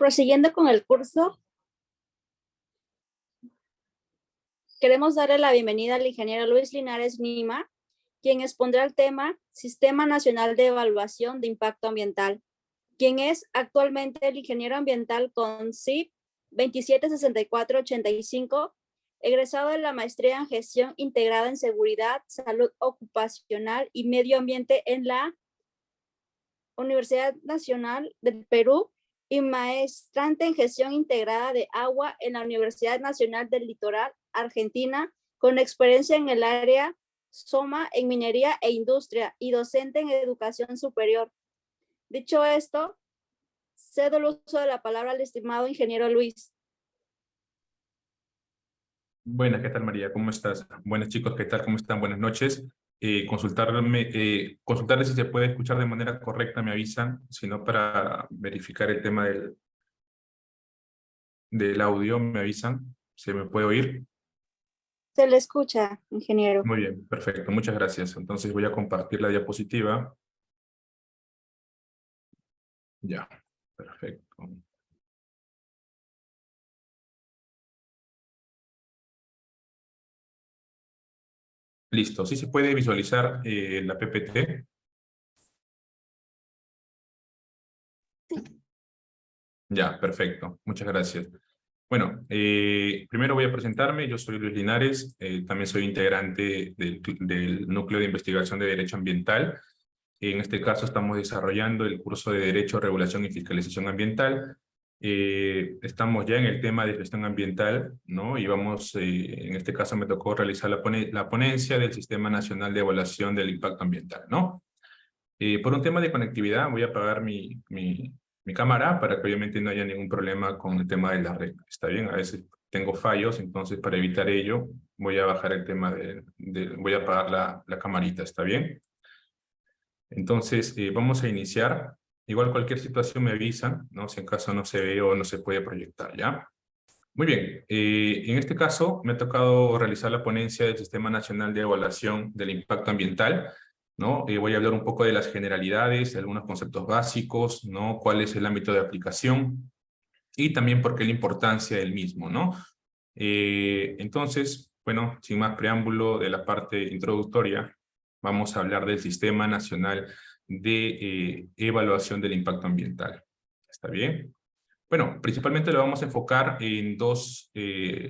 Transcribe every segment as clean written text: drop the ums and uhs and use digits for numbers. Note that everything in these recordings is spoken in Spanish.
Prosiguiendo con el curso, queremos darle la bienvenida al ingeniero Luis Linares Nima, quien expondrá el tema Sistema Nacional de Evaluación de Impacto Ambiental, quien es actualmente el ingeniero ambiental con CIP 276485, egresado de la maestría en Gestión Integrada en Seguridad, Salud Ocupacional y Medio Ambiente en la Universidad Nacional del Perú y maestrante en Gestión Integrada de Agua en la Universidad Nacional del Litoral, Argentina, con experiencia en el área SOMA en minería e industria y docente en educación superior. Dicho esto, cedo el uso de la palabra al estimado ingeniero Luis. Buenas, ¿qué tal, María? ¿Cómo estás? Buenas, chicos, ¿qué tal? ¿Cómo están? Buenas noches. Consultarles si se puede escuchar de manera correcta, me avisan, sino para verificar el tema del audio, me avisan. ¿Se me puede oír? Se le escucha, ingeniero. Muy bien, perfecto, muchas gracias. Entonces voy a compartir la diapositiva. Ya, perfecto. Listo, ¿sí se puede visualizar la PPT? Ya, perfecto. Muchas gracias. Bueno, primero voy a presentarme. Yo soy Luis Linares, también soy integrante del Núcleo de Investigación de Derecho Ambiental. En este caso estamos desarrollando el curso de Derecho, Regulación y Fiscalización Ambiental. Estamos ya en el tema de gestión ambiental, ¿no? Y vamos, en este caso me tocó realizar la ponencia del Sistema Nacional de Evaluación del Impacto Ambiental, ¿no? Por un tema de conectividad voy a apagar mi cámara para que obviamente no haya ningún problema con el tema de la red. ¿Está bien? A veces tengo fallos, entonces para evitar ello voy a bajar el tema voy a apagar la camarita. ¿Está bien? Entonces vamos a iniciar. Igual cualquier situación me avisan, ¿no? Si en caso no se ve o no se puede proyectar, ¿ya? Muy bien. En este caso me ha tocado realizar la ponencia del Sistema Nacional de Evaluación del Impacto Ambiental, ¿no? Voy a hablar un poco de las generalidades, de algunos conceptos básicos, ¿no? Cuál es el ámbito de aplicación y también por qué la importancia del mismo, ¿no? Entonces, bueno, sin más preámbulo de la parte introductoria, vamos a hablar del Sistema Nacional de Evaluación del Impacto Ambiental. ¿Está bien? Bueno, principalmente lo vamos a enfocar en dos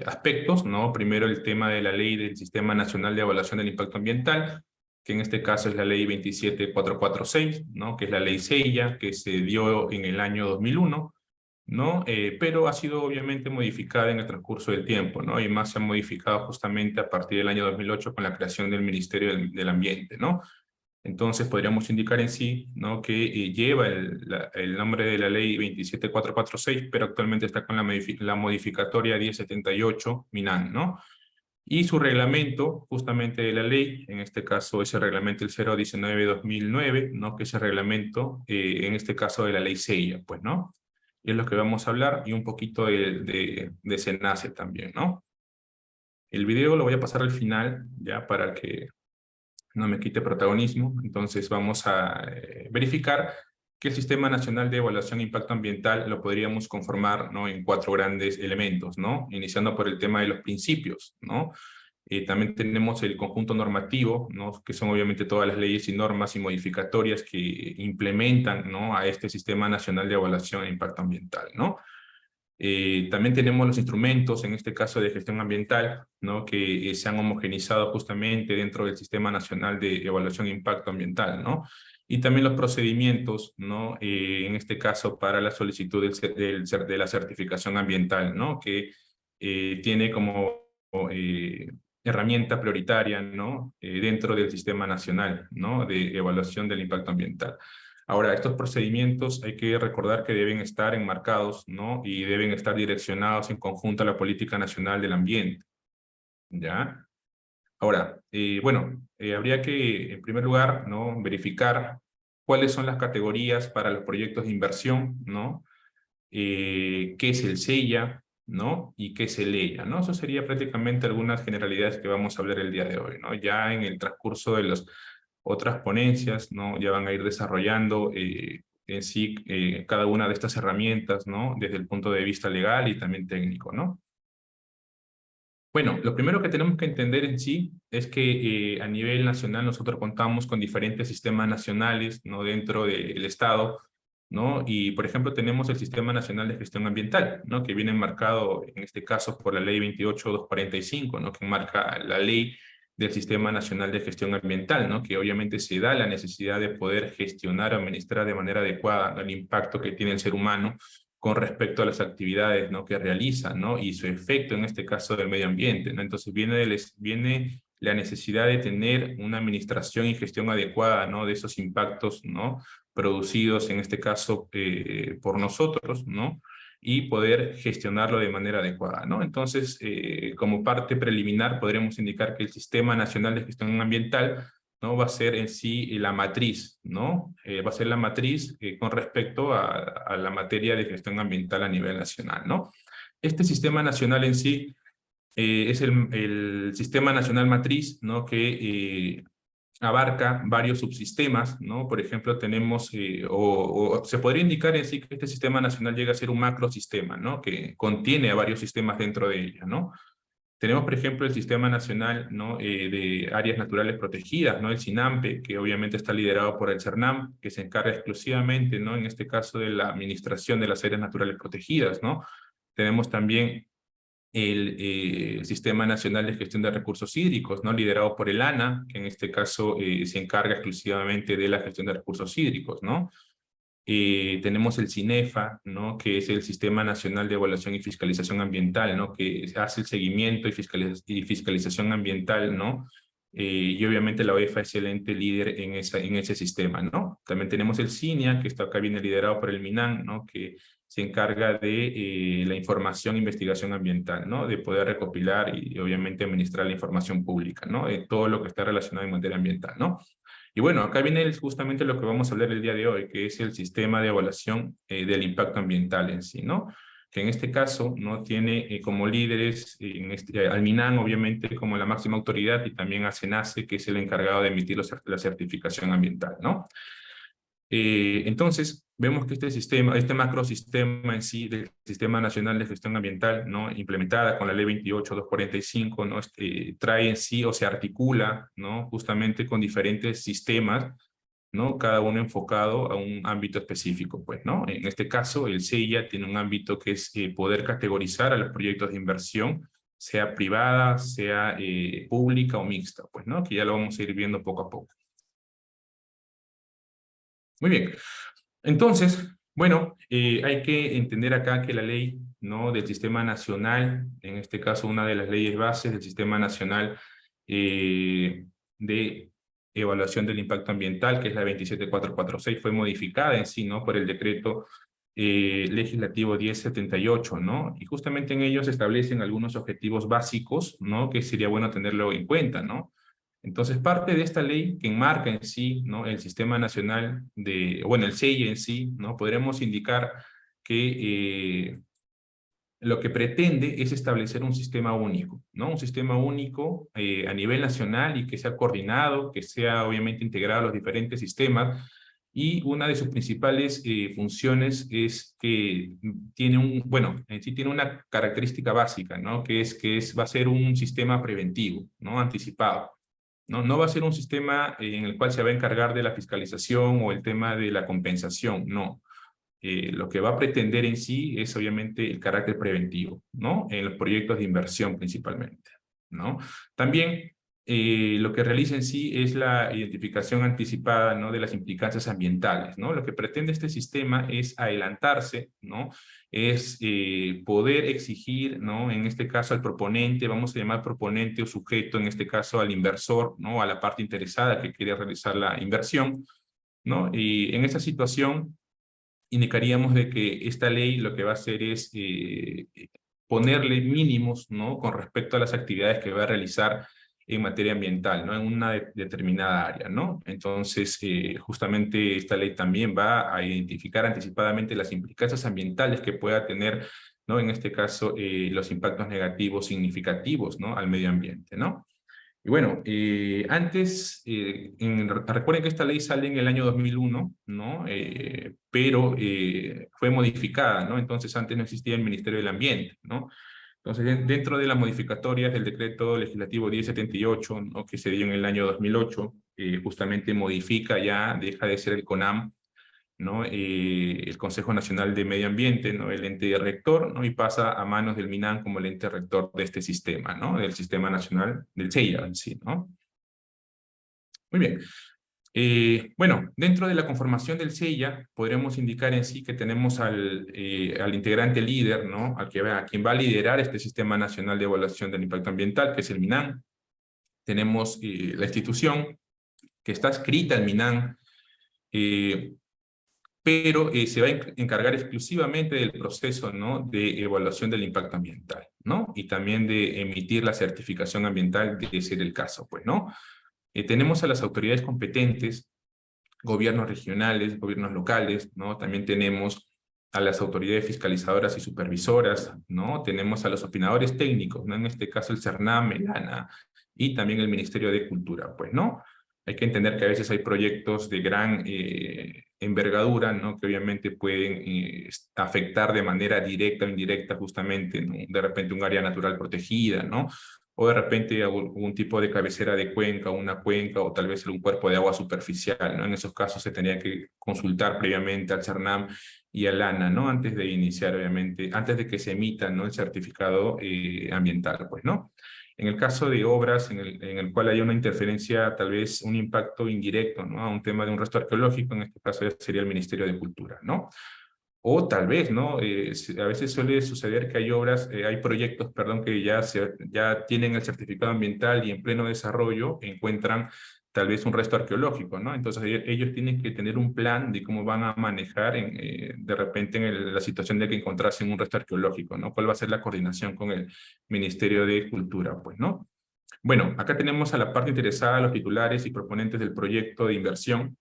aspectos, ¿no? Primero el tema de la ley del Sistema Nacional de Evaluación del Impacto Ambiental, que en este caso es la ley 27446, ¿no? Que es la ley SEIA, que se dio en el año 2001, ¿no? Pero ha sido obviamente modificada en el transcurso del tiempo, ¿no? Y más se ha modificado justamente a partir del año 2008 con la creación del Ministerio del Ambiente, ¿no? Entonces podríamos indicar en sí, ¿no? Que lleva el nombre de la ley 27446, pero actualmente está con la modificatoria 1078 MINAN, ¿no? Y su reglamento, justamente de la ley, en este caso es el reglamento el 019-2009, ¿no? Que es el reglamento, en este caso de la ley SEIA, pues, ¿no? Y es lo que vamos a hablar, y un poquito de SENACE también, ¿no? El video lo voy a pasar al final, ya para que no me quite protagonismo. Entonces vamos a verificar que el Sistema Nacional de Evaluación de Impacto Ambiental lo podríamos conformar, ¿no? En 4 grandes elementos, ¿no? Iniciando por el tema de los principios, ¿no? También tenemos el conjunto normativo, ¿no? Que son obviamente todas las leyes y normas y modificatorias que implementan, ¿no? A este Sistema Nacional de Evaluación de Impacto Ambiental, ¿no? También tenemos los instrumentos, en este caso de gestión ambiental, ¿no? Que se han homogenizado justamente dentro del Sistema Nacional de Evaluación de Impacto Ambiental, ¿no? Y también los procedimientos, ¿no? En este caso para la solicitud de la certificación ambiental, ¿no? Que tiene como herramienta prioritaria, ¿no? Dentro del Sistema Nacional, ¿no? De Evaluación del Impacto Ambiental. Ahora, estos procedimientos hay que recordar que deben estar enmarcados, ¿no? Y deben estar direccionados en conjunto a la Política Nacional del Ambiente, ¿ya? Ahora, bueno, habría que, en primer lugar, ¿no? Verificar cuáles son las categorías para los proyectos de inversión, ¿no? Qué es el SEIA, ¿no? Y qué es el EIA, ¿no? Eso sería prácticamente algunas generalidades que vamos a hablar el día de hoy, ¿no? Ya en el transcurso de las otras ponencias, ¿no? Ya van a ir desarrollando en sí cada una de estas herramientas, ¿no? Desde el punto de vista legal y también técnico, ¿no? Bueno, lo primero que tenemos que entender en sí es que a nivel nacional nosotros contamos con diferentes sistemas nacionales, ¿no? Dentro del Estado, ¿no? Y, por ejemplo, tenemos el Sistema Nacional de Gestión Ambiental, ¿no? Que viene enmarcado, en este caso, por la Ley 28.245, ¿no? Que enmarca la ley del Sistema Nacional de Gestión Ambiental, ¿no? Que obviamente se da la necesidad de poder gestionar o administrar de manera adecuada el impacto que tiene el ser humano con respecto a las actividades, ¿no? Que realizan, ¿no? Y su efecto, en este caso, del medio ambiente, ¿no? Entonces viene la necesidad de tener una administración y gestión adecuada, ¿no? De esos impactos, ¿no? Producidos, en este caso, por nosotros, ¿no? Y poder gestionarlo de manera adecuada, ¿no? Entonces, como parte preliminar, podremos indicar que el Sistema Nacional de Gestión Ambiental, ¿no? Va a ser en sí la matriz, ¿no? Va a ser la matriz con respecto a la materia de gestión ambiental a nivel nacional, ¿no? Este sistema nacional en sí es el sistema nacional matriz, ¿no? Que abarca varios subsistemas, ¿no? Por ejemplo, tenemos, o se podría indicar en sí que este sistema nacional llega a ser un macrosistema, ¿no? Que contiene a varios sistemas dentro de ella, ¿no? Tenemos, por ejemplo, el Sistema Nacional, ¿no? De Áreas Naturales Protegidas, ¿no? El SINAMPE, que obviamente está liderado por el CERNAM, que se encarga exclusivamente, ¿no? En este caso, de la administración de las áreas naturales protegidas, ¿no? Tenemos también el Sistema Nacional de Gestión de Recursos Hídricos, ¿no? Liderado por el ANA, que en este caso se encarga exclusivamente de la gestión de recursos hídricos, ¿no? Tenemos el CINEFA, ¿no? Que es el Sistema Nacional de Evaluación y Fiscalización Ambiental, ¿no? Que hace el seguimiento y fiscalización ambiental, ¿no? Y obviamente la OEFA es el ente líder en ese sistema, ¿no? También tenemos el CINIA, que está acá viene liderado por el MINAN, ¿no? Que se encarga de la información e investigación ambiental, ¿no? De poder recopilar y obviamente administrar la información pública, ¿no? De todo lo que está relacionado en materia ambiental, ¿no? Y bueno, acá viene justamente lo que vamos a hablar el día de hoy, que es el sistema de evaluación del impacto ambiental en sí, ¿no? Que en este caso no tiene como líderes al MINAN, obviamente, como la máxima autoridad, y también a SENACE, que es el encargado de emitir la certificación ambiental, ¿no? Entonces, vemos que este macrosistema en sí del Sistema Nacional de Gestión Ambiental, ¿no? Implementada con la Ley 28.245, ¿no? Trae en sí o se articula, ¿no? Justamente con diferentes sistemas, ¿no? Cada uno enfocado a un ámbito específico, pues, ¿no? En este caso, el CEIA tiene un ámbito que es poder categorizar a los proyectos de inversión, sea privada, sea pública o mixta, pues, ¿no? Que ya lo vamos a ir viendo poco a poco. Muy bien. Entonces, bueno, hay que entender acá que la ley, ¿no? Del Sistema Nacional, en este caso una de las leyes bases del Sistema Nacional de Evaluación del Impacto Ambiental, que es la 27446, fue modificada en sí, ¿no? Por el decreto legislativo 1078, ¿no? Y justamente en ellos se establecen algunos objetivos básicos, ¿no? Que sería bueno tenerlo en cuenta, ¿no? Entonces, parte de esta ley que enmarca en sí, ¿no? El Sistema Nacional bueno, el CEI en sí, ¿no? Podremos indicar que lo que pretende es establecer un sistema único, ¿no? Un sistema único a nivel nacional y que sea coordinado, que sea obviamente integrado a los diferentes sistemas, y una de sus principales funciones es que bueno, en sí tiene una característica básica, ¿no? Que va a ser un sistema preventivo, ¿no? Anticipado. No va a ser un sistema en el cual se va a encargar de la fiscalización o el tema de la compensación, no. Lo que va a pretender en sí es obviamente el carácter preventivo, ¿no? En los proyectos de inversión principalmente, ¿no? También lo que realiza en sí es la identificación anticipada, ¿no? De las implicancias ambientales, ¿no? Lo que pretende este sistema es adelantarse, ¿no? Es poder exigir, ¿no? En este caso al proponente, vamos a llamar proponente o sujeto, en este caso al inversor, ¿no? A la parte interesada que quiere realizar la inversión, ¿no? Y en esa situación indicaríamos de que esta ley lo que va a hacer es ponerle mínimos, ¿no? Con respecto a las actividades que va a realizar en materia ambiental, ¿no? En una determinada área, ¿no? Entonces, justamente esta ley también va a identificar anticipadamente las implicancias ambientales que pueda tener, ¿no? En este caso, los impactos negativos significativos, ¿no? Al medio ambiente, ¿no? Y bueno, recuerden que esta ley sale en el año 2001, ¿no? Pero fue modificada, ¿no? Entonces antes no existía el Ministerio del Ambiente, ¿no? Entonces, dentro de las modificatorias del decreto legislativo 1078, ¿no? Que se dio en el año 2008, justamente modifica ya, deja de ser el CONAM, ¿no? El Consejo Nacional de Medio Ambiente, ¿no? El ente rector, ¿no? Y pasa a manos del MINAM como el ente rector de este sistema, ¿no? Del Sistema Nacional del CEIA en sí, ¿no? Muy bien. Bueno, dentro de la conformación del CEIA, podremos indicar en sí que tenemos al integrante líder, ¿no? A quien va a liderar este Sistema Nacional de Evaluación del Impacto Ambiental, que es el MINAM. Tenemos la institución que está adscrita al MINAM, pero se va a encargar exclusivamente del proceso, ¿no? De evaluación del impacto ambiental, ¿no? Y también de emitir la certificación ambiental, de ser el caso, pues, ¿no? Tenemos a las autoridades competentes, gobiernos regionales, gobiernos locales, ¿no? También tenemos a las autoridades fiscalizadoras y supervisoras, ¿no? Tenemos a los opinadores técnicos, ¿no? En este caso el CERNAM, el ANA, y también el Ministerio de Cultura, pues, ¿no? Hay que entender que a veces hay proyectos de gran envergadura, ¿no? Que obviamente pueden afectar de manera directa o indirecta justamente, ¿no? De repente un área natural protegida, ¿no? O de repente algún tipo de cabecera de cuenca, o tal vez un cuerpo de agua superficial, ¿no? En esos casos se tenía que consultar previamente al CERNAM y al ANA, ¿no? Antes de iniciar, obviamente, antes de que se emita, ¿no? El certificado ambiental, pues, ¿no? En el caso de obras en el cual hay una interferencia, tal vez un impacto indirecto, ¿no? A un tema de un resto arqueológico, en este caso sería el Ministerio de Cultura, ¿no? O tal vez, ¿no? A veces suele suceder que hay obras, hay proyectos, perdón, que ya tienen el certificado ambiental y en pleno desarrollo encuentran tal vez un resto arqueológico, ¿no? Entonces ellos tienen que tener un plan de cómo van a manejar de repente la situación de que encontrasen un resto arqueológico, ¿no? ¿Cuál va a ser la coordinación con el Ministerio de Cultura, pues, ¿no? Bueno, acá tenemos a la parte interesada, los titulares y proponentes del proyecto de inversión.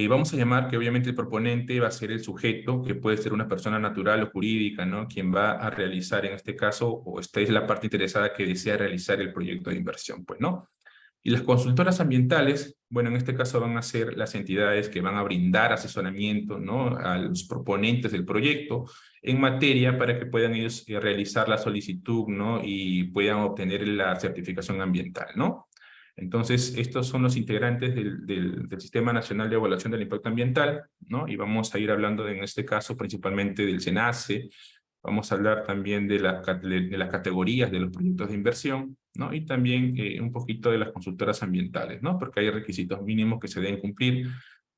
Vamos a llamar que obviamente el proponente va a ser el sujeto, que puede ser una persona natural o jurídica, ¿no? Quien va a realizar en este caso, o esta es la parte interesada que desea realizar el proyecto de inversión, pues, ¿no? Y las consultoras ambientales, bueno, en este caso van a ser las entidades que van a brindar asesoramiento, ¿no? A los proponentes del proyecto en materia para que puedan ellos realizar la solicitud, ¿no? Y puedan obtener la certificación ambiental, ¿no? Entonces, estos son los integrantes del Sistema Nacional de Evaluación del Impacto Ambiental, ¿no? Y vamos a ir hablando en este caso principalmente del SENACE, vamos a hablar también de las categorías de los proyectos de inversión, ¿no? Y también un poquito de las consultoras ambientales, ¿no? Porque hay requisitos mínimos que se deben cumplir,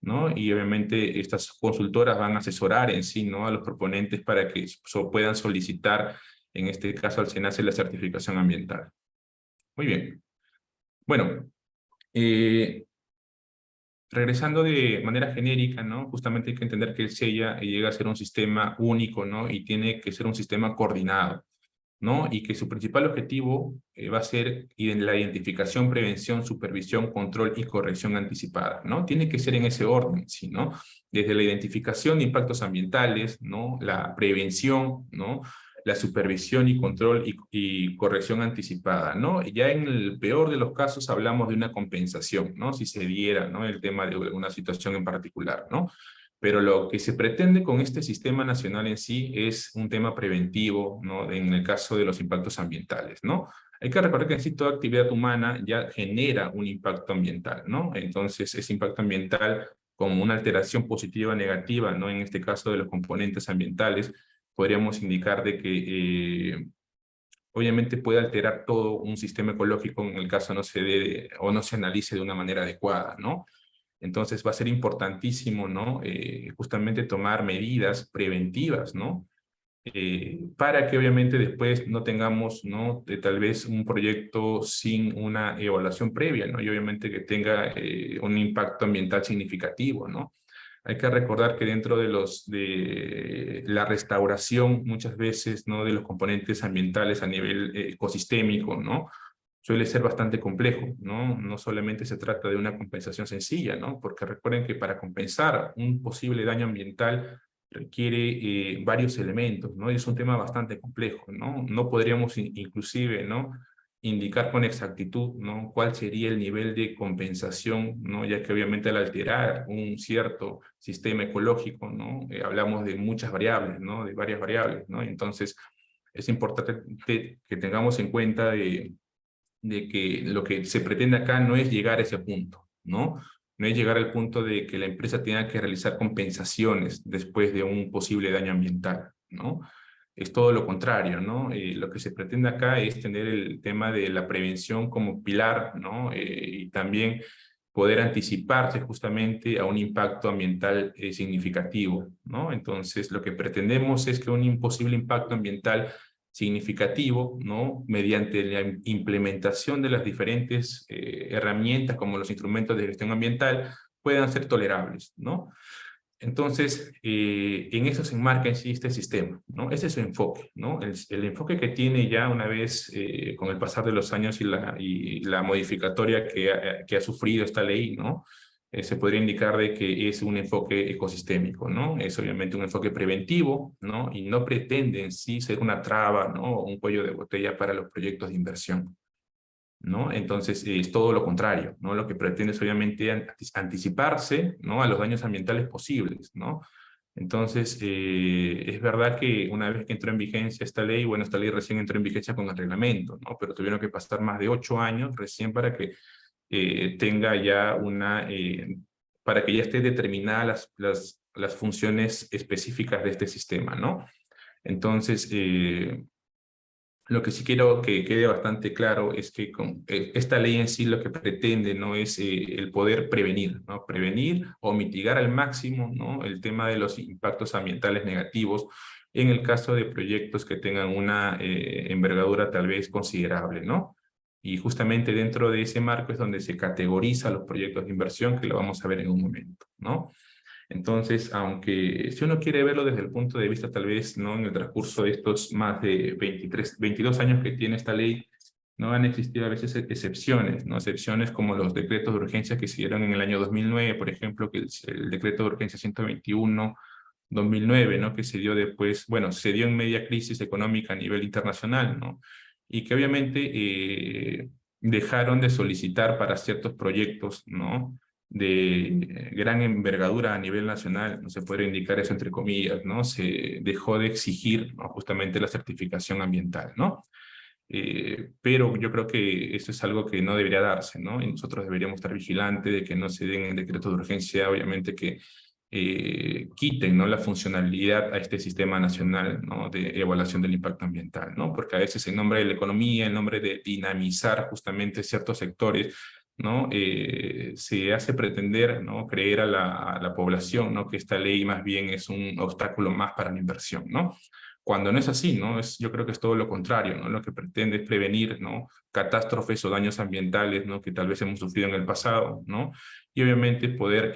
¿no? Y obviamente estas consultoras van a asesorar en sí, ¿no? A los proponentes para que puedan solicitar, en este caso al SENACE, la certificación ambiental. Muy bien. Bueno, regresando de manera genérica, ¿no? Justamente hay que entender que el SEIA llega a ser un sistema único, ¿no? Y tiene que ser un sistema coordinado, ¿no? Y que su principal objetivo va a ser la identificación, prevención, supervisión, control y corrección anticipada, ¿no? Tiene que ser en ese orden, ¿sí? ¿No? Desde la identificación de impactos ambientales, ¿no? La prevención, ¿no? La supervisión y control y corrección anticipada, ¿no? Ya en el peor de los casos hablamos de una compensación, ¿no? Si se diera, ¿no? El tema de alguna situación en particular, ¿no? Pero lo que se pretende con este sistema nacional en sí es un tema preventivo, ¿no? En el caso de los impactos ambientales, ¿no? Hay que recordar que en sí toda actividad humana ya genera un impacto ambiental, ¿no? Entonces, ese impacto ambiental como una alteración positiva o negativa, ¿no? En este caso de los componentes ambientales, podríamos indicar de que obviamente puede alterar todo un sistema ecológico en el caso no se dé o no se analice de una manera adecuada, ¿no? Entonces va a ser importantísimo, ¿no? Justamente tomar medidas preventivas, ¿no? Para que obviamente después no tengamos, ¿no? Tal vez un proyecto sin una evaluación previa, ¿no? Y obviamente que tenga un impacto ambiental significativo, ¿no? Hay que recordar que dentro de la restauración, muchas veces, ¿no? De los componentes ambientales a nivel ecosistémico, ¿no? Suele ser bastante complejo, ¿no? No solamente se trata de una compensación sencilla, ¿no? Porque recuerden que para compensar un posible daño ambiental requiere varios elementos, ¿no? Y es un tema bastante complejo, ¿no? No podríamos inclusive, ¿no? indicar con exactitud, ¿no?, cuál sería el nivel de compensación, ¿no?, ya que obviamente al alterar un cierto sistema ecológico, ¿no?, hablamos de muchas variables, ¿no?, de varias variables, ¿no? Entonces, es importante que tengamos en cuenta de que lo que se pretende acá no es llegar a ese punto, ¿no? No es llegar al punto de que la empresa tenga que realizar compensaciones después de un posible daño ambiental, ¿no? Es todo lo contrario, ¿no? Lo que se pretende acá es tener el tema de la prevención como pilar, ¿no? Y también poder anticiparse justamente a un impacto ambiental significativo, ¿no? Entonces, lo que pretendemos es que un posible impacto ambiental significativo, ¿no?, mediante la implementación de las diferentes herramientas como los instrumentos de gestión ambiental, puedan ser tolerables, ¿no? Entonces, en eso se enmarca en sí este sistema, ¿no? Ese es su enfoque, ¿no? El enfoque que tiene ya una vez, con el pasar de los años y la modificatoria que ha sufrido esta ley, ¿no? Se podría indicar de que es un enfoque ecosistémico, ¿no? Es obviamente un enfoque preventivo, ¿no? Y no pretende en sí ser una traba, ¿no?, o un cuello de botella para los proyectos de inversión, ¿no? Entonces, es todo lo contrario, ¿no? Lo que pretende es obviamente anticiparse, ¿no?, a los daños ambientales posibles, ¿no? Entonces, es verdad que una vez que entró en vigencia esta ley, bueno, esta ley recién entró en vigencia con el reglamento, ¿no? Pero tuvieron que pasar más de 8 años recién para que tenga ya para que ya esté determinadas las funciones específicas de este sistema, ¿no? Entonces, lo que sí quiero que quede bastante claro es que con esta ley en sí lo que pretende no es el poder prevenir, ¿no? Prevenir o mitigar al máximo, ¿no?, el tema de los impactos ambientales negativos en el caso de proyectos que tengan una envergadura tal vez considerable, ¿no? Y justamente dentro de ese marco es donde se categoriza los proyectos de inversión, que lo vamos a ver en un momento, ¿no? Entonces, aunque si uno quiere verlo desde el punto de vista tal vez, ¿no?, en el transcurso de estos más de 22 años que tiene esta ley, no han existido a veces excepciones, ¿no? Excepciones como los decretos de urgencia que se dieron en el año 2009, por ejemplo, que el decreto de urgencia 121/2009, ¿no?, que se dio después, bueno, se dio en media crisis económica a nivel internacional, ¿no? Y que obviamente dejaron de solicitar para ciertos proyectos, ¿no?, de gran envergadura a nivel nacional, no se puede indicar eso entre comillas, ¿no? Se dejó de exigir, ¿no?, justamente la certificación ambiental, ¿no? Pero yo creo que eso es algo que no debería darse, ¿no? Y nosotros deberíamos estar vigilantes de que no se den en decretos de urgencia, obviamente que quiten, ¿no?, la funcionalidad a este sistema nacional, ¿no?, de evaluación del impacto ambiental, ¿no? Porque a veces en nombre de la economía, en nombre de dinamizar justamente ciertos sectores, ¿no?, se hace pretender, ¿no?, creer a la población, ¿no?, que esta ley más bien es un obstáculo más para la inversión, ¿no? Cuando no es así, ¿no? Yo creo que es todo lo contrario, ¿no? Lo que pretende es prevenir, ¿no?, catástrofes o daños ambientales, ¿no?, que tal vez hemos sufrido en el pasado, ¿no? Y obviamente poder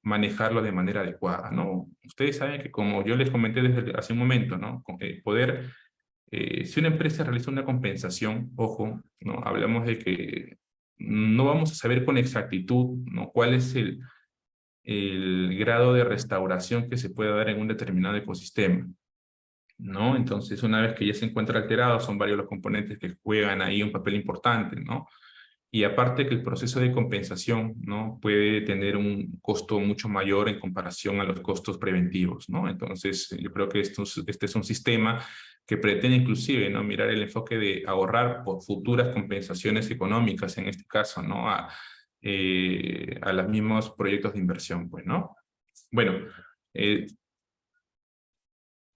manejarlo de manera adecuada, ¿no? Ustedes saben que, como yo les comenté desde hace un momento, ¿no?, si una empresa realiza una compensación, ojo, ¿no?, hablamos de que no vamos a saber con exactitud, ¿no?, cuál es el grado de restauración que se puede dar en un determinado ecosistema, ¿no? Entonces, una vez que ya se encuentra alterado, son varios los componentes que juegan ahí un papel importante, ¿no? Y aparte que el proceso de compensación, ¿no?, puede tener un costo mucho mayor en comparación a los costos preventivos, ¿no? Entonces, yo creo que este es un sistema que pretende inclusive, ¿no?, mirar el enfoque de ahorrar por futuras compensaciones económicas, en este caso, ¿no?, a los mismos proyectos de inversión, pues, ¿no? Bueno,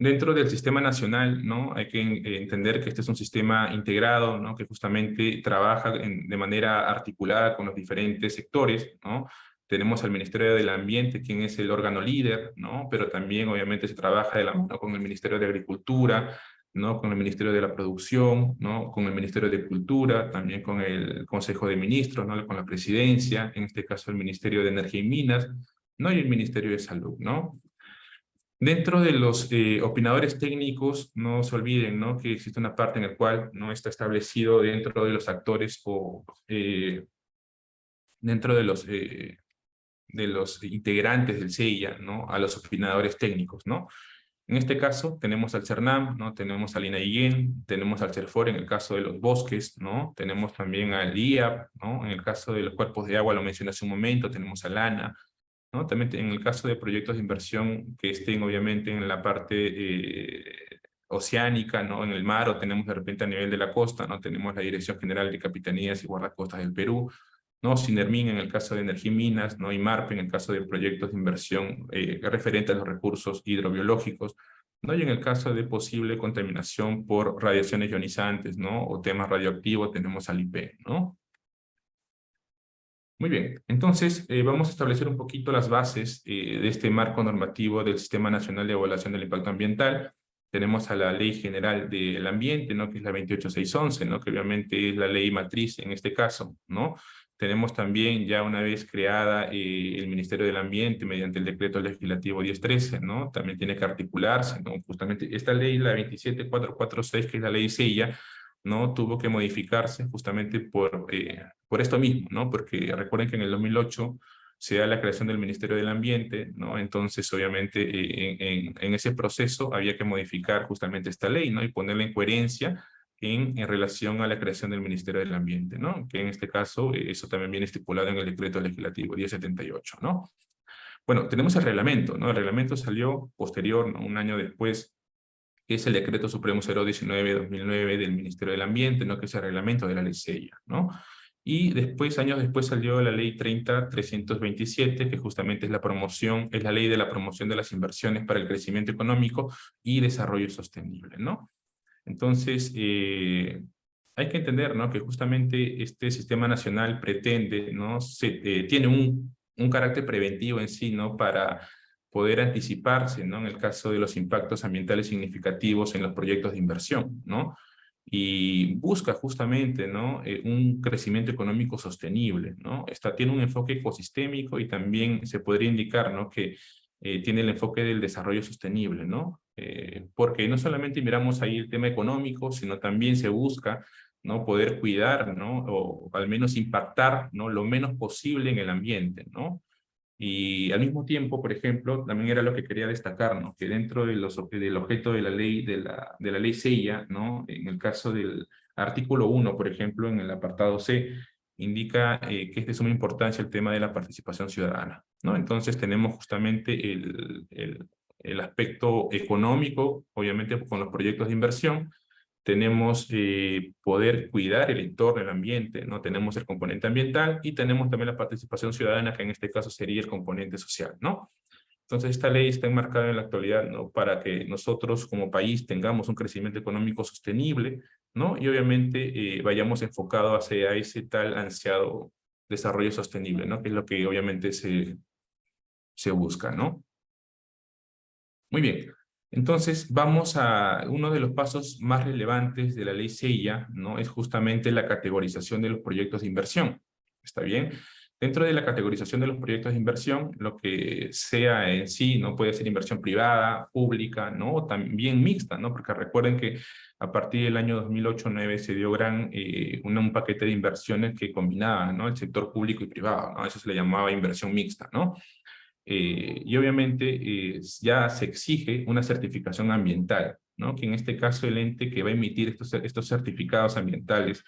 dentro del sistema nacional, ¿no?, hay que entender que este es un sistema integrado, ¿no?, que justamente trabaja de manera articulada con los diferentes sectores, ¿no? Tenemos al Ministerio del Ambiente, quien es el órgano líder, ¿no? Pero también obviamente se trabaja de la mano con el Ministerio de Agricultura, ¿no?, con el Ministerio de la Producción, ¿no?, con el Ministerio de Cultura, también con el Consejo de Ministros, ¿no?, con la Presidencia, en este caso el Ministerio de Energía y Minas, ¿no?, y el Ministerio de Salud, ¿no? Dentro de los opinadores técnicos, no se olviden, ¿no?, que existe una parte en la cual no está establecido dentro de los actores o dentro de los integrantes del CEIA, ¿no?, a los opinadores técnicos, ¿no? En este caso tenemos al CERNAM, ¿no? Tenemos al INAIEN, tenemos al CERFOR en el caso de los bosques, ¿no? Tenemos también al IAP, ¿no? En el caso de los cuerpos de agua, lo mencioné hace un momento, tenemos al ANA, ¿no? También en el caso de proyectos de inversión que estén obviamente en la parte oceánica, ¿no? En el mar, o tenemos de repente a nivel de la costa, ¿no? Tenemos la Dirección General de Capitanías y Guardacostas del Perú, ¿no? Sinermin en el caso de Energía y Minas, ¿no? Y MARPE en el caso de proyectos de inversión referentes a los recursos hidrobiológicos, ¿no? Y en el caso de posible contaminación por radiaciones ionizantes, ¿no? O temas radioactivos, tenemos al IP, ¿no? Muy bien, entonces vamos a establecer un poquito las bases de este marco normativo del Sistema Nacional de Evaluación del Impacto Ambiental. Tenemos a la Ley General del Ambiente, ¿no? Que es la 28611, ¿no? Que obviamente es la ley matriz en este caso, ¿no? Tenemos también ya una vez creada el Ministerio del Ambiente mediante el Decreto Legislativo 1013, ¿no? También tiene que articularse, ¿no? Justamente esta ley, la 27446, que es la ley SEIA, ¿no? Tuvo que modificarse justamente por esto mismo, ¿no? Porque recuerden que en el 2008 se da la creación del Ministerio del Ambiente, ¿no? Entonces, obviamente, en ese proceso había que modificar justamente esta ley, ¿no? Y ponerla en coherencia en relación a la creación del Ministerio del Ambiente, ¿no? Que en este caso, eso también viene estipulado en el Decreto Legislativo 1078, ¿no? Bueno, tenemos el reglamento, ¿no? El reglamento salió posterior, ¿no? Un año después, que es el Decreto Supremo 019-2009 del Ministerio del Ambiente, ¿no? Que es el reglamento de la ley SEIA, ¿no? Y después, años después, salió la ley 30-327, que justamente es la promoción, es la ley de la promoción de las inversiones para el crecimiento económico y desarrollo sostenible, ¿no? Entonces, hay que entender, ¿no? Que justamente este sistema nacional pretende, ¿no? Tiene un carácter preventivo en sí, ¿no? Para poder anticiparse, ¿no? En el caso de los impactos ambientales significativos en los proyectos de inversión, ¿no? Y busca justamente, ¿no? Un crecimiento económico sostenible, ¿no? Tiene un enfoque ecosistémico y también se podría indicar, ¿no? Que tiene el enfoque del desarrollo sostenible, ¿no? Porque no solamente miramos ahí el tema económico, sino también se busca, ¿no? Poder cuidar, ¿no? O al menos impactar, ¿no? Lo menos posible en el ambiente, ¿no? Y al mismo tiempo, por ejemplo, también era lo que quería destacar, ¿no? Que dentro de del objeto de la ley, de la ley SEIA, ¿no? En el caso del artículo 1, por ejemplo, en el apartado C, indica que es de suma importancia el tema de la participación ciudadana, ¿no? Entonces tenemos justamente el aspecto económico, obviamente con los proyectos de inversión, tenemos poder cuidar el entorno, el ambiente, ¿no? Tenemos el componente ambiental y tenemos también la participación ciudadana, que en este caso sería el componente social, ¿no? Entonces, esta ley está enmarcada en la actualidad, ¿no? Para que nosotros como país tengamos un crecimiento económico sostenible, ¿no? Y obviamente vayamos enfocados hacia ese tal ansiado desarrollo sostenible, ¿no? Que es lo que obviamente se busca, ¿no? Muy bien. Entonces, vamos a uno de los pasos más relevantes de la ley SEIA, ¿no? Es justamente la categorización de los proyectos de inversión. ¿Está bien? Dentro de la categorización de los proyectos de inversión, lo que sea en sí, ¿no? Puede ser inversión privada, pública, ¿no? O también mixta, ¿no? Porque recuerden que a partir del año 2008-2009 se dio un paquete de inversiones que combinaba, ¿no? El sector público y privado, ¿no? Eso se le llamaba inversión mixta, ¿no? Y obviamente ya se exige una certificación ambiental, ¿no? Que en este caso el ente que va a emitir estos certificados ambientales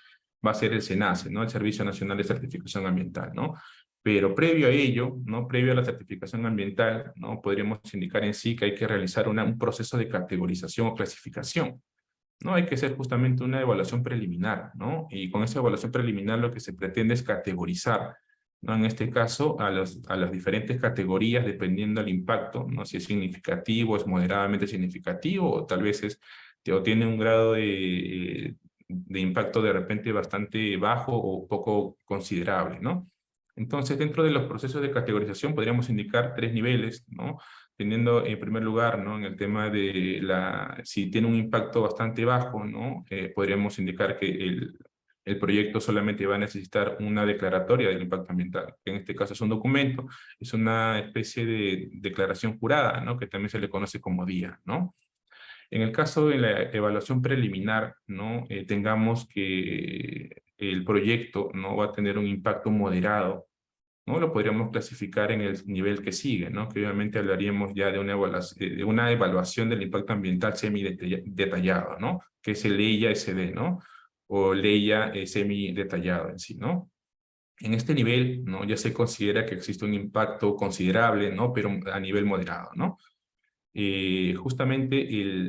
va a ser el SENACE, ¿no? El Servicio Nacional de Certificación Ambiental, ¿no? Pero previo a ello, ¿no? Previo a la certificación ambiental, ¿no? Podríamos indicar en sí que hay que realizar un proceso de categorización o clasificación, ¿no? Hay que hacer justamente una evaluación preliminar, ¿no? Y con esa evaluación preliminar lo que se pretende es categorizar, ¿no? En este caso, a las diferentes categorías, dependiendo del impacto, ¿no? Si es significativo, es moderadamente significativo, o tal vez o tiene un grado de impacto de repente bastante bajo o poco considerable, ¿no? Entonces, dentro de los procesos de categorización podríamos indicar 3 niveles, ¿no? Teniendo en primer lugar, ¿no? En el tema de si tiene un impacto bastante bajo, ¿no? Podríamos indicar que el proyecto solamente va a necesitar una declaratoria del impacto ambiental, que en este caso es un documento, es una especie de declaración jurada, ¿no? Que también se le conoce como DIA, ¿no? En el caso de la evaluación preliminar, ¿no? Tengamos que el proyecto no va a tener un impacto moderado, ¿no? Lo podríamos clasificar en el nivel que sigue, ¿no? Que obviamente hablaríamos ya de una evaluación del impacto ambiental semi-detallado, ¿no? Que es el EIA SD, ¿no? O el EIA semi-detallado en sí, ¿no? En este nivel, ¿no? Ya se considera que existe un impacto considerable, ¿no? Pero a nivel moderado, ¿no? Justamente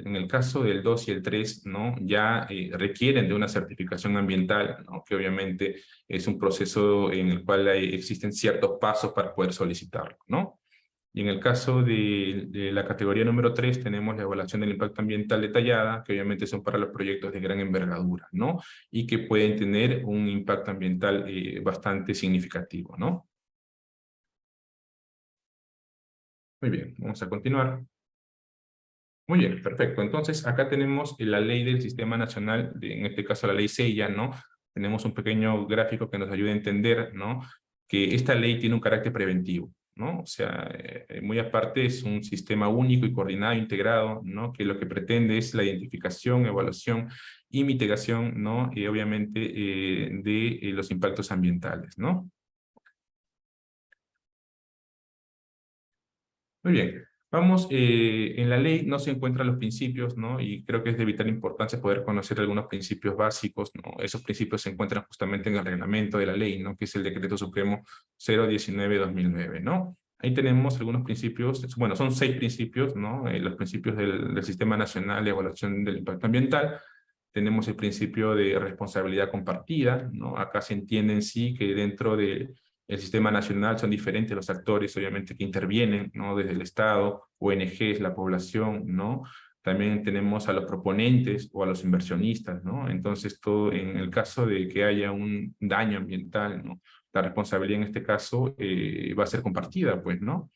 en el caso del 2 y el 3, ¿no? Ya requieren de una certificación ambiental, ¿no? Que obviamente es un proceso en el cual existen ciertos pasos para poder solicitarlo, ¿no? Y en el caso de la categoría número 3 tenemos la evaluación del impacto ambiental detallada, que obviamente son para los proyectos de gran envergadura, ¿no? Y que pueden tener un impacto ambiental bastante significativo, ¿no? Muy bien, vamos a continuar. Muy bien, perfecto. Entonces, acá tenemos la ley del Sistema Nacional, en este caso la ley SEIA, ¿no? Tenemos un pequeño gráfico que nos ayuda a entender, ¿no? Que esta ley tiene un carácter preventivo, ¿no? O sea, muy aparte es un sistema único y coordinado, integrado, ¿no? Que lo que pretende es la identificación, evaluación y mitigación, ¿no? Y obviamente de los impactos ambientales, ¿no? Muy bien. Vamos, en la ley no se encuentran los principios, ¿no? Y creo que es de vital importancia poder conocer algunos principios básicos, ¿no? Esos principios se encuentran justamente en el reglamento de la ley, ¿no? Que es el Decreto Supremo 019/2009, ¿no? Ahí tenemos algunos principios, bueno, son 6 principios, ¿no? Los principios del Sistema Nacional de Evaluación del Impacto Ambiental. Tenemos el principio de responsabilidad compartida, ¿no? Acá se entiende en sí que dentro de el sistema nacional son diferentes los actores, obviamente, que intervienen, ¿no? Desde el Estado, ONGs, la población, ¿no? También tenemos a los proponentes o a los inversionistas, ¿no? Entonces, todo en el caso de que haya un daño ambiental, ¿no? La responsabilidad en este caso va a ser compartida, pues, ¿no?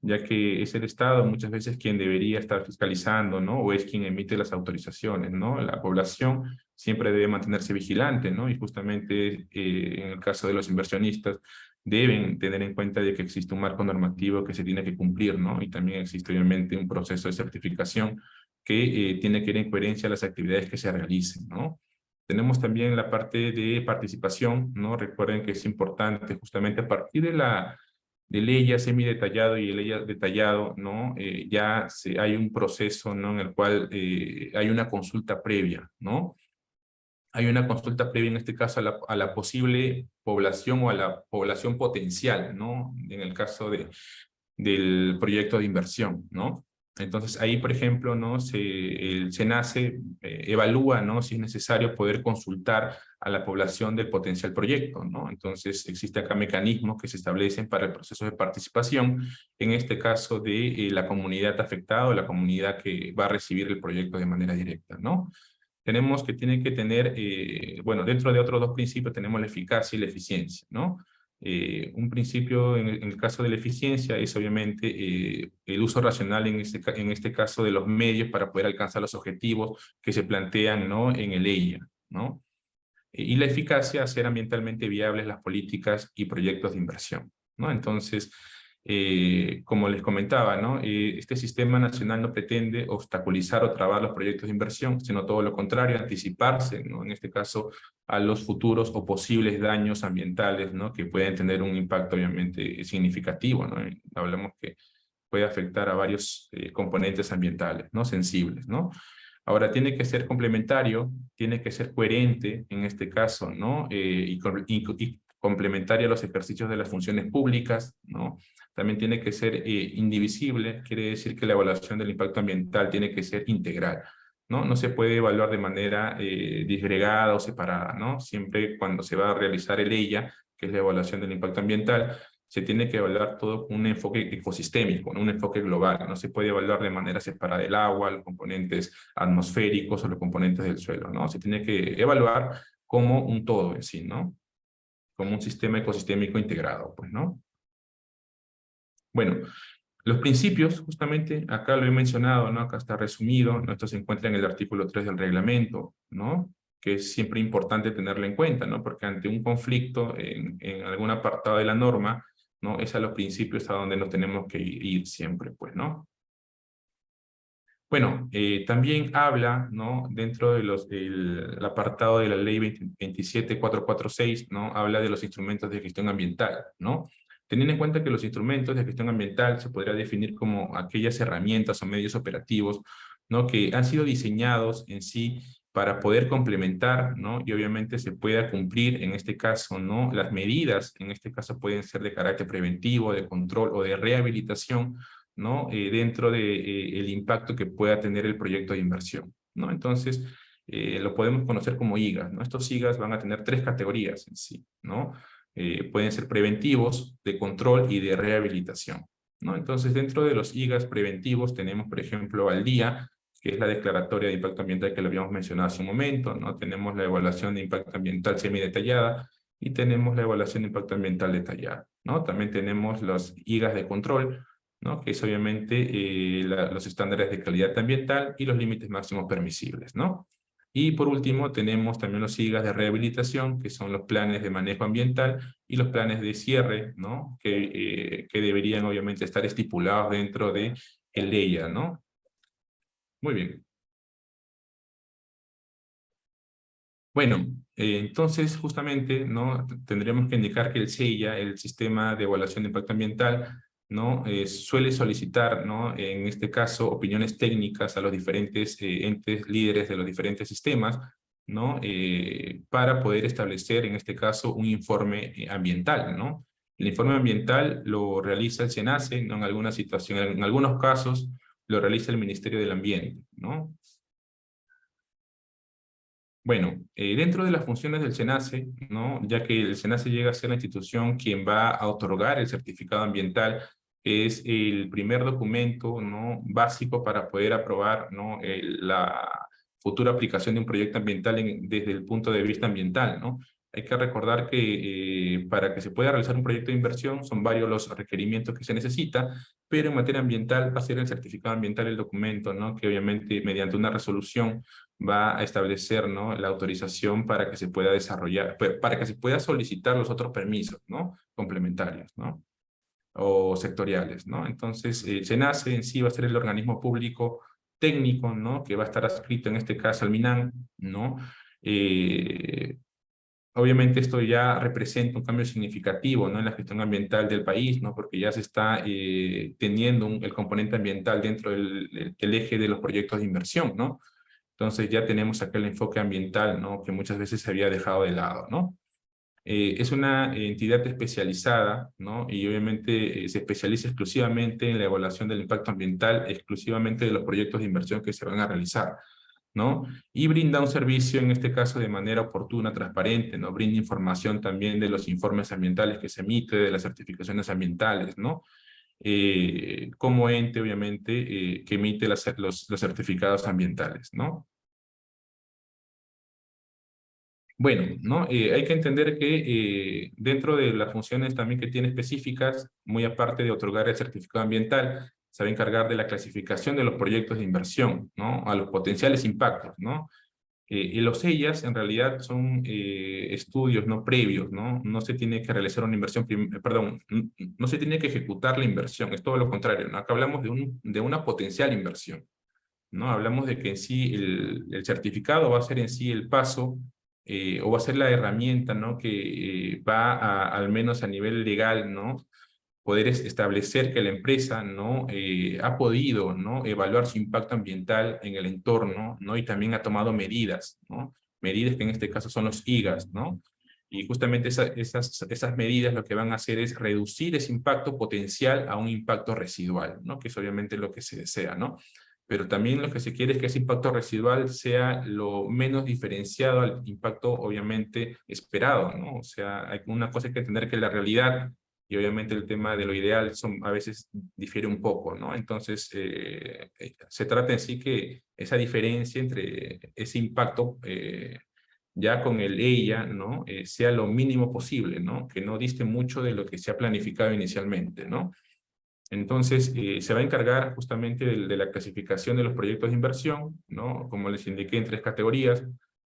Ya que es el Estado muchas veces quien debería estar fiscalizando, ¿no? O es quien emite las autorizaciones, ¿no? La población siempre debe mantenerse vigilante, ¿no? Y justamente en el caso de los inversionistas deben tener en cuenta de que existe un marco normativo que se tiene que cumplir, ¿no? Y también existe obviamente un proceso de certificación que tiene que ir en coherencia a las actividades que se realicen, ¿no? Tenemos también la parte de participación, ¿no? Recuerden que es importante justamente a partir de ley ya semi-detallado y de ley ya detallado, ¿no? Hay un proceso, ¿no? En el cual hay una consulta previa, ¿no? Hay una consulta previa en este caso a la posible población o a la población potencial, ¿no? En el caso del proyecto de inversión, ¿no? Entonces ahí, por ejemplo, ¿no? El SENACE evalúa, ¿no? Si es necesario poder consultar a la población del potencial proyecto, ¿no? Entonces existen acá mecanismos que se establecen para el proceso de participación, en este caso de la comunidad afectada o la comunidad que va a recibir el proyecto de manera directa, ¿no? Tenemos que tiene que tener, bueno, dentro de otros 2 principios tenemos la eficacia y la eficiencia, ¿no? Un principio en el caso de la eficiencia es obviamente el uso racional en este caso de los medios para poder alcanzar los objetivos que se plantean, ¿no? En el EIA, ¿no? Y la eficacia, hacer ambientalmente viables las políticas y proyectos de inversión, ¿no? Entonces, como les comentaba, ¿no? Este sistema nacional no pretende obstaculizar o trabar los proyectos de inversión, sino todo lo contrario, anticiparse, ¿no? En este caso, a los futuros o posibles daños ambientales, ¿no? Que pueden tener un impacto obviamente significativo, ¿no? Hablamos que puede afectar a varios componentes ambientales, ¿no? Sensibles, ¿no? Ahora, tiene que ser complementario, tiene que ser coherente en este caso, ¿no? Y complementario a los ejercicios de las funciones públicas, ¿no? También tiene que ser indivisible, quiere decir que la evaluación del impacto ambiental tiene que ser integral, ¿no? No se puede evaluar de manera disgregada o separada, ¿no? Siempre cuando se va a realizar el EIA, que es la evaluación del impacto ambiental, se tiene que evaluar todo con un enfoque ecosistémico, ¿no? Un enfoque global. No se puede evaluar de manera separada el agua, los componentes atmosféricos o los componentes del suelo, ¿no? Se tiene que evaluar como un todo en sí, ¿no? Como un sistema ecosistémico integrado, pues, ¿no? Bueno, los principios, justamente, acá lo he mencionado, ¿no? Acá está resumido, ¿no? Esto se encuentra en el artículo 3 del reglamento, ¿no? Que es siempre importante tenerlo en cuenta, ¿no? Porque ante un conflicto en algún apartado de la norma, ¿no? Es a los principios a donde nos tenemos que ir siempre, pues, ¿no? Bueno, también habla, ¿no? Dentro de el apartado de la ley 27446, ¿no? Habla de los instrumentos de gestión ambiental, ¿no? Teniendo en cuenta que los instrumentos de gestión ambiental se podría definir como aquellas herramientas o medios operativos, ¿no?, que han sido diseñados en sí para poder complementar, ¿no?, y obviamente se pueda cumplir en este caso, ¿no?, las medidas, en este caso pueden ser de carácter preventivo, de control o de rehabilitación, ¿no?, dentro de el impacto que pueda tener el proyecto de inversión, ¿no? Entonces, lo podemos conocer como IGAS, ¿no? Estos IGAS van a tener 3 categorías en sí, ¿no? Pueden ser preventivos, de control y de rehabilitación, ¿no? Entonces, dentro de los IGAS preventivos tenemos, por ejemplo, al día, que es la declaratoria de impacto ambiental que lo habíamos mencionado hace un momento, ¿no? Tenemos la evaluación de impacto ambiental semidetallada y tenemos la evaluación de impacto ambiental detallada, ¿no? También tenemos los IGAS de control, ¿no?, que es obviamente los estándares de calidad ambiental y los límites máximos permisibles, ¿no? Y por último tenemos también los IGAS de rehabilitación, que son los planes de manejo ambiental y los planes de cierre, ¿no?, que deberían obviamente estar estipulados dentro de el EIA, ¿no? Muy bien. Bueno, entonces justamente, ¿no?, tendríamos que indicar que el SEIA, el Sistema de Evaluación de Impacto Ambiental, ¿no?, suele solicitar, ¿no?, en este caso, opiniones técnicas a los diferentes entes líderes de los diferentes sistemas, ¿no?, para poder establecer, en este caso, un informe ambiental, ¿no? El informe ambiental lo realiza el SENACE, ¿no?, en algunas situaciones, en algunos casos, lo realiza el Ministerio del Ambiente, ¿no? Bueno, dentro de las funciones del SENACE, ¿no?, ya que el SENACE llega a ser la institución quien va a otorgar el certificado ambiental, es el primer documento, ¿no?, básico para poder aprobar, ¿no?, la futura aplicación de un proyecto ambiental desde el punto de vista ambiental, ¿no? Hay que recordar que para que se pueda realizar un proyecto de inversión son varios los requerimientos que se necesita, pero en materia ambiental va a ser el certificado ambiental el documento, ¿no?, que obviamente mediante una resolución va a establecer, ¿no?, la autorización para que se pueda desarrollar, para que se pueda solicitar los otros permisos, ¿no?, complementarios, ¿no?, o sectoriales, ¿no? Entonces, SENACE en sí va a ser el organismo público técnico, ¿no?, que va a estar adscrito en este caso al MINAM, ¿no? Obviamente esto ya representa un cambio significativo, ¿no?, en la gestión ambiental del país, ¿no?, porque ya se está teniendo el componente ambiental dentro del eje de los proyectos de inversión, ¿no? Entonces ya tenemos aquel enfoque ambiental, ¿no?, que muchas veces se había dejado de lado, ¿no? Es una entidad especializada, ¿no?, y obviamente se especializa exclusivamente en la evaluación del impacto ambiental, exclusivamente de los proyectos de inversión que se van a realizar, ¿no? Y brinda un servicio, en este caso, de manera oportuna, transparente, ¿no? Brinda información también de los informes ambientales que se emite, de las certificaciones ambientales, ¿no? Como ente, obviamente, que emite los certificados ambientales, ¿no? Bueno, ¿no? Hay que entender que dentro de las funciones también que tiene específicas, muy aparte de otorgar el certificado ambiental, se va a encargar de la clasificación de los proyectos de inversión, ¿no?, a los potenciales impactos, ¿no? Y los EIAs en realidad son estudios no previos, ¿no? No se tiene que realizar una inversión, perdón, no se tiene que ejecutar la inversión, es todo lo contrario, ¿no? Acá hablamos de una potencial inversión, ¿no? Hablamos de que en sí el certificado va a ser en sí el paso o va a ser la herramienta, ¿no?, que va al menos a nivel legal, ¿no?, poder establecer que la empresa, ¿no?, ha podido, ¿no?, evaluar su impacto ambiental en el entorno, ¿no?, y también ha tomado medidas, ¿no?, medidas que en este caso son los IGAS, ¿no? Y justamente esas medidas lo que van a hacer es reducir ese impacto potencial a un impacto residual, ¿no?, que es obviamente lo que se desea, ¿no? Pero también lo que se quiere es que ese impacto residual sea lo menos diferenciado al impacto obviamente esperado, ¿no? O sea, hay una cosa que entender que la realidad y obviamente el tema de lo ideal a veces difiere un poco, ¿no? Entonces, se trata en sí que esa diferencia entre ese impacto ya con el EIA, ¿no?, sea lo mínimo posible, ¿no? Que no diste mucho de lo que se ha planificado inicialmente, ¿no? Entonces, se va a encargar justamente de la clasificación de los proyectos de inversión, ¿no? Como les indiqué, en 3 categorías,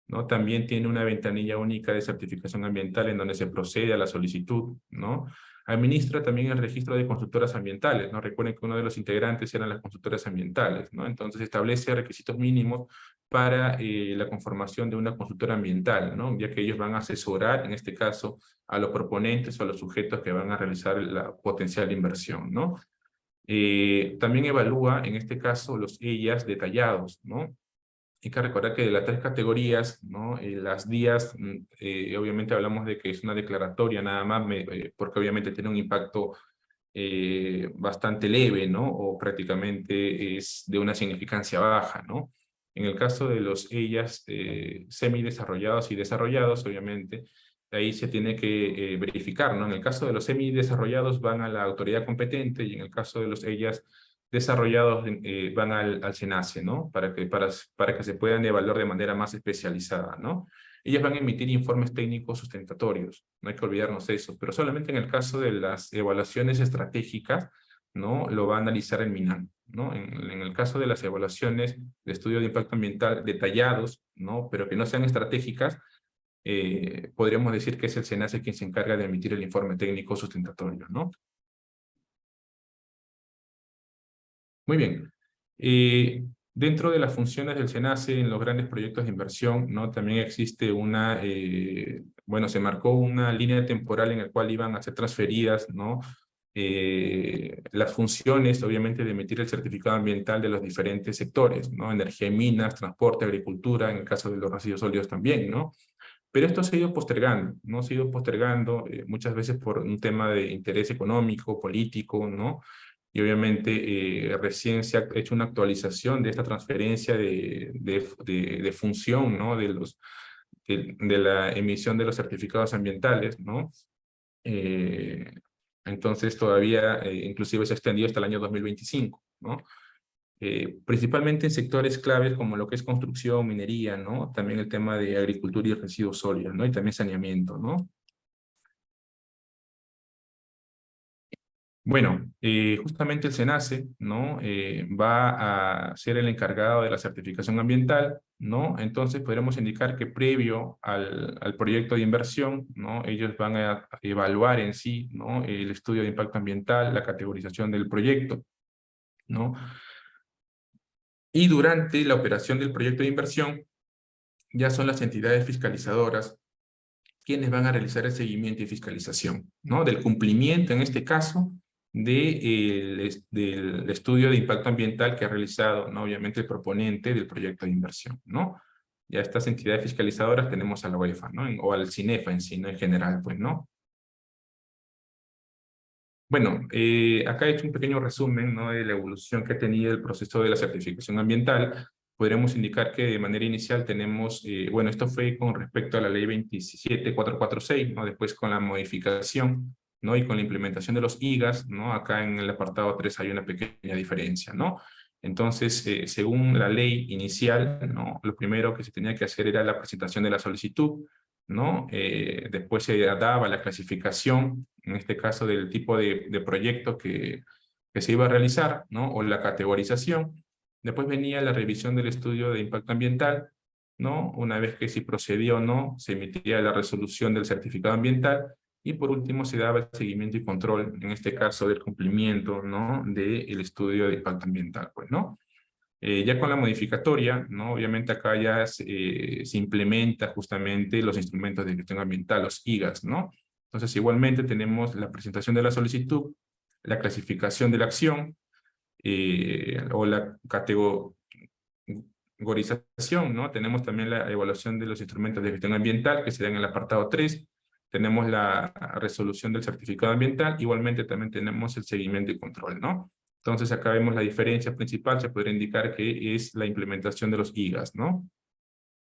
¿no? También tiene una ventanilla única de certificación ambiental en donde se procede a la solicitud, ¿no? Administra también el registro de consultoras ambientales, ¿no? Recuerden que uno de los integrantes eran las consultoras ambientales, ¿no? Entonces establece requisitos mínimos para la conformación de una consultora ambiental, ¿no? Ya que ellos van a asesorar, en este caso, a los proponentes o a los sujetos que van a realizar la potencial inversión, ¿no? También evalúa, en este caso, los EIAs detallados, ¿no? Hay que recordar que de las 3 categorías, ¿no? Las días, obviamente hablamos de que es una declaratoria nada más, porque obviamente tiene un impacto bastante leve, ¿no? O prácticamente es de una significancia baja, ¿no? En el caso de los EIAs semidesarrollados y desarrollados, obviamente, ahí se tiene que verificar, ¿no? En el caso de los semidesarrollados van a la autoridad competente y en el caso de los EIAs desarrollados van al SENACE, ¿no? Para que se puedan evaluar de manera más especializada, ¿no? Ellos van a emitir informes técnicos sustentatorios, no hay que olvidarnos de eso, pero solamente en el caso de las evaluaciones estratégicas, ¿no? Lo va a analizar el MINAM, ¿no? En el caso de las evaluaciones de estudio de impacto ambiental detallados, ¿no? Pero que no sean estratégicas, podríamos decir que es el SENACE quien se encarga de emitir el informe técnico sustentatorio, ¿no? Muy bien. Dentro de las funciones del SENACE en los grandes proyectos de inversión, ¿no? También existe bueno, se marcó una línea temporal en la cual iban a ser transferidas, ¿no? Las funciones, obviamente, de emitir el certificado ambiental de los diferentes sectores, ¿no? Energía y minas, transporte, agricultura, en el caso de los residuos sólidos también, ¿no? Pero esto se ha ido postergando, ¿no? Se ha ido postergando muchas veces por un tema de interés económico, político, ¿no? Y obviamente recién se ha hecho una actualización de esta transferencia de función, ¿no? De la emisión de los certificados ambientales, ¿no? Eh, entonces todavía inclusive se ha extendido hasta el año 2025, ¿no? Principalmente en sectores claves como lo que es construcción, minería, ¿no? También el tema de agricultura y residuos sólidos, ¿no? Y también saneamiento, ¿no? Bueno, justamente el SENACE, ¿no? Va a ser el encargado de la certificación ambiental, ¿no? Entonces podremos indicar que previo al proyecto de inversión, ¿no? Ellos van a evaluar en sí, ¿no? El estudio de impacto ambiental, la categorización del proyecto, ¿no? Y durante la operación del proyecto de inversión, ya son las entidades fiscalizadoras quienes van a realizar el seguimiento y fiscalización, ¿no? Del cumplimiento, en este caso, del estudio de impacto ambiental que ha realizado, ¿no? Obviamente, el proponente del proyecto de inversión, ¿no? Ya estas entidades fiscalizadoras tenemos a la UEFA, ¿no? O al CINEFA en sí, ¿no? En general, pues, ¿no? Bueno, acá he hecho un pequeño resumen, ¿no? De la evolución que ha tenido el proceso de la certificación ambiental. Podremos indicar que de manera inicial tenemos, bueno, esto fue con respecto a la ley 27446, ¿no? Después con la modificación, ¿no? Y con la implementación de los IGAS, ¿no? Acá en el apartado 3 hay una pequeña diferencia, ¿no? Entonces, según la ley inicial, ¿no? Lo primero que se tenía que hacer era la presentación de la solicitud, ¿no? Después se daba la clasificación, en este caso del tipo de proyecto que se iba a realizar, ¿no? O la categorización. Después venía la revisión del estudio de impacto ambiental, ¿no? Una vez que si procedía o no, se emitía la resolución del certificado ambiental y por último se daba el seguimiento y control, en este caso del cumplimiento, ¿no? Del estudio de impacto ambiental, pues, ¿no? Ya con la modificatoria, ¿no? Obviamente acá ya se implementa justamente los instrumentos de gestión ambiental, los IGAS, ¿no? Entonces igualmente tenemos la presentación de la solicitud, la clasificación de la acción, o la categorización, ¿no? Tenemos también la evaluación de los instrumentos de gestión ambiental, que se da en el apartado 3, tenemos la resolución del certificado ambiental, igualmente también tenemos el seguimiento y control, ¿no? Entonces acá vemos la diferencia principal, se podría indicar que es la implementación de los IGAS, ¿no?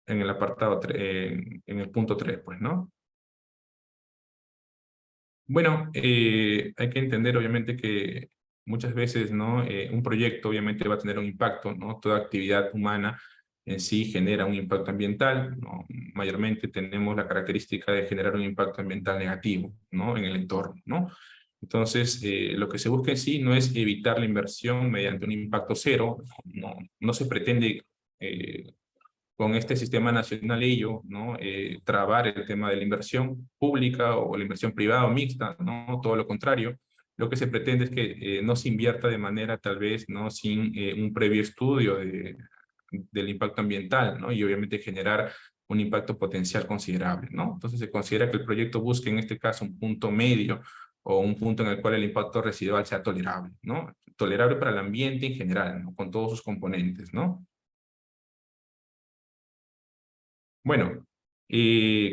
En el apartado 3, en el punto 3, pues, ¿no? Bueno, hay que entender obviamente que muchas veces, ¿no? Un proyecto obviamente va a tener un impacto, ¿no? Toda actividad humana en sí genera un impacto ambiental, ¿no? Mayormente tenemos la característica de generar un impacto ambiental negativo, ¿no? En el entorno, ¿no? Entonces, lo que se busca en sí no es evitar la inversión mediante un impacto cero, no se pretende con este sistema nacional ello, ¿no? Trabar el tema de la inversión pública o la inversión privada o mixta, ¿no? Todo lo contrario. Lo que se pretende es que no se invierta de manera tal vez, ¿no? Sin un previo estudio del impacto ambiental, ¿no? Y obviamente generar un impacto potencial considerable, ¿no? Entonces se considera que el proyecto busque en este caso un punto medio o un punto en el cual el impacto residual sea tolerable, ¿no? Tolerable para el ambiente en general, ¿no? Con todos sus componentes, ¿no? Bueno,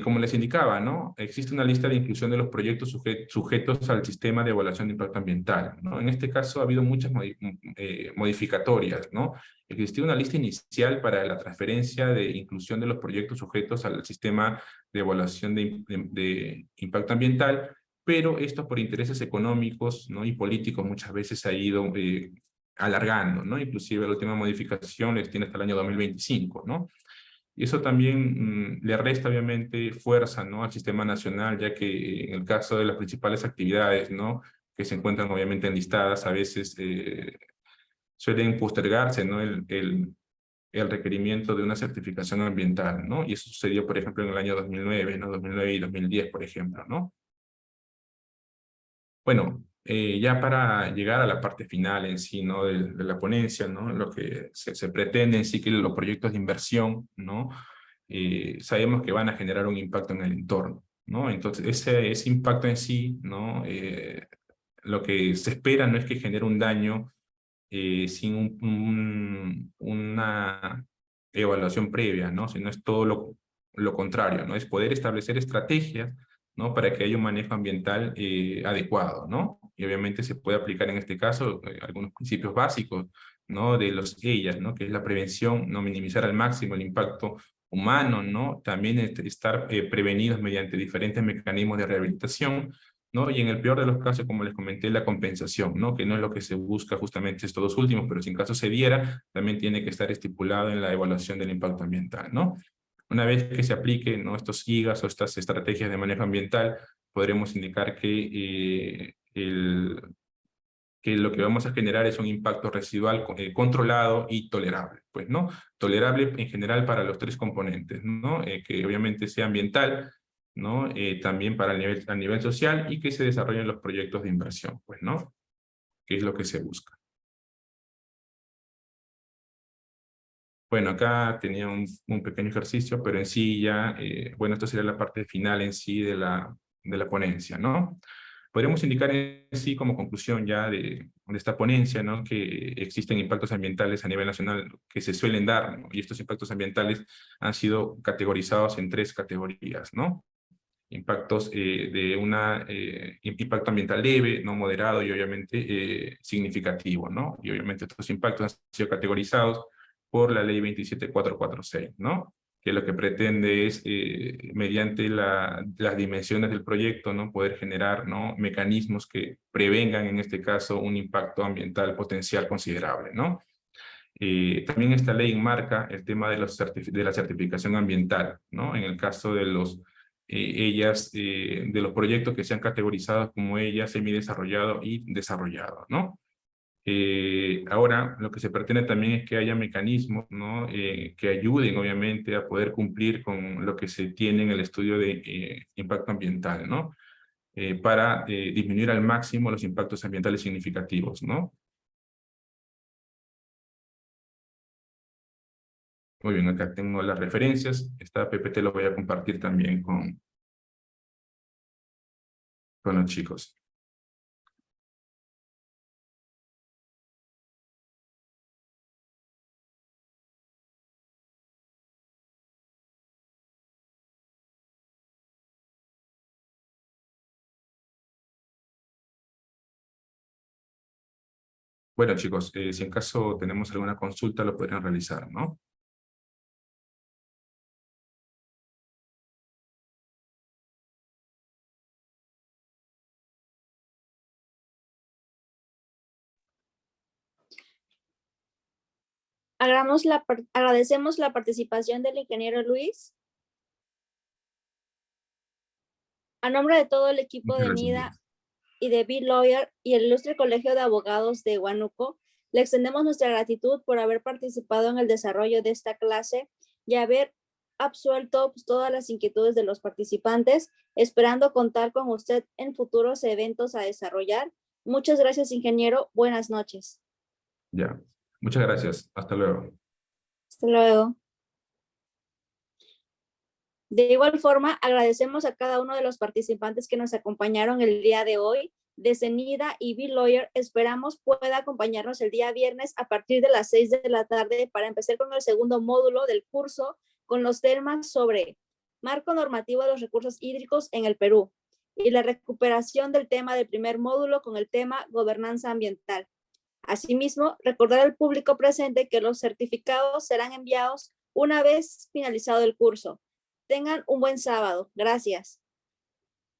como les indicaba, ¿no? Existe una lista de inclusión de los proyectos sujetos al sistema de evaluación de impacto ambiental, ¿no? En este caso ha habido muchas modificatorias, ¿no? Existía una lista inicial para la transferencia de inclusión de los proyectos sujetos al sistema de evaluación de impacto ambiental, pero esto por intereses económicos, ¿no? Y políticos muchas veces ha ido alargando, ¿no? Inclusive la última modificación les tiene hasta el año 2025, ¿no? Y eso también le resta obviamente fuerza, ¿no? Al sistema nacional, ya que en el caso de las principales actividades, ¿no? Que se encuentran obviamente enlistadas, a veces suelen postergarse, ¿no? El requerimiento de una certificación ambiental, ¿no? Y eso sucedió, por ejemplo, en el año 2009, ¿no? 2009 y 2010, por ejemplo, ¿no? Bueno, ya para llegar a la parte final en sí, ¿no? De la ponencia, ¿no? Lo que se pretende en sí que los proyectos de inversión, ¿no? Sabemos que van a generar un impacto en el entorno, ¿no? Entonces, ese impacto en sí, ¿no? Lo que se espera no es que genere un daño sin una evaluación previa, ¿no? Sino es todo lo contrario, ¿no? Es poder establecer estrategias, ¿no? Para que haya un manejo ambiental adecuado, ¿no? Y obviamente se puede aplicar en este caso algunos principios básicos, ¿no? De los EIA, ¿no? Que es la prevención, no minimizar al máximo el impacto humano, ¿no? También estar prevenidos mediante diferentes mecanismos de rehabilitación, ¿no? Y en el peor de los casos, como les comenté, la compensación, ¿no? Que no es lo que se busca justamente estos dos últimos, pero si en caso se diera, también tiene que estar estipulado en la evaluación del impacto ambiental, ¿no? Una vez que se apliquen, ¿no? Estos IGAs o estas estrategias de manejo ambiental, podremos indicar que lo que vamos a generar es un impacto residual controlado y tolerable, pues, ¿no? Tolerable en general para los tres componentes, ¿no? Que obviamente sea ambiental, ¿no? También para a nivel social y que se desarrollen los proyectos de inversión, pues, ¿no? Que es lo que se busca. Bueno, acá tenía un pequeño ejercicio, pero en sí ya, bueno, esto sería la parte final en sí de la ponencia, ¿no? Podríamos indicar en sí como conclusión ya de esta ponencia, ¿no? Que existen impactos ambientales a nivel nacional que se suelen dar, ¿no? Y estos impactos ambientales han sido categorizados en tres categorías, ¿no? Impactos de impacto ambiental leve, no moderado y obviamente significativo, ¿no? Y obviamente estos impactos han sido categorizados por la ley 27446, ¿no? Que lo que pretende es, mediante las dimensiones del proyecto, ¿no? Poder generar, ¿no? Mecanismos que prevengan, en este caso, un impacto ambiental potencial considerable, ¿no? También esta ley enmarca el tema de la certificación ambiental, ¿no? En el caso de de los proyectos que sean categorizados como ellas, semidesarrollado y desarrollado, ¿no? Ahora, lo que se pretende también es que haya mecanismos, ¿no? Que ayuden, obviamente, a poder cumplir con lo que se tiene en el estudio de impacto ambiental, ¿no? Para disminuir al máximo los impactos ambientales significativos, ¿no? Muy bien, acá tengo las referencias. Esta PPT lo voy a compartir también con los chicos. Bueno, chicos, si en caso tenemos alguna consulta, lo podrían realizar, ¿no? Agradecemos la participación del ingeniero Luis. A nombre de todo el equipo Muchas de gracias. NIDA y de B-Lawyer y el ilustre Colegio de Abogados de Huánuco, le extendemos nuestra gratitud por haber participado en el desarrollo de esta clase y haber absuelto todas las inquietudes de los participantes, esperando contar con usted en futuros eventos a desarrollar. Muchas gracias, ingeniero. Buenas noches. Ya. Muchas gracias. Hasta luego. Hasta luego. De igual forma, agradecemos a cada uno de los participantes que nos acompañaron el día de hoy. Desde NIDA y B-Lawyer esperamos pueda acompañarnos el día viernes a partir de las 6 de la tarde para empezar con el segundo módulo del curso con los temas sobre marco normativo de los recursos hídricos en el Perú y la recuperación del tema del primer módulo con el tema gobernanza ambiental. Asimismo, recordar al público presente que los certificados serán enviados una vez finalizado el curso. Tengan un buen sábado. Gracias.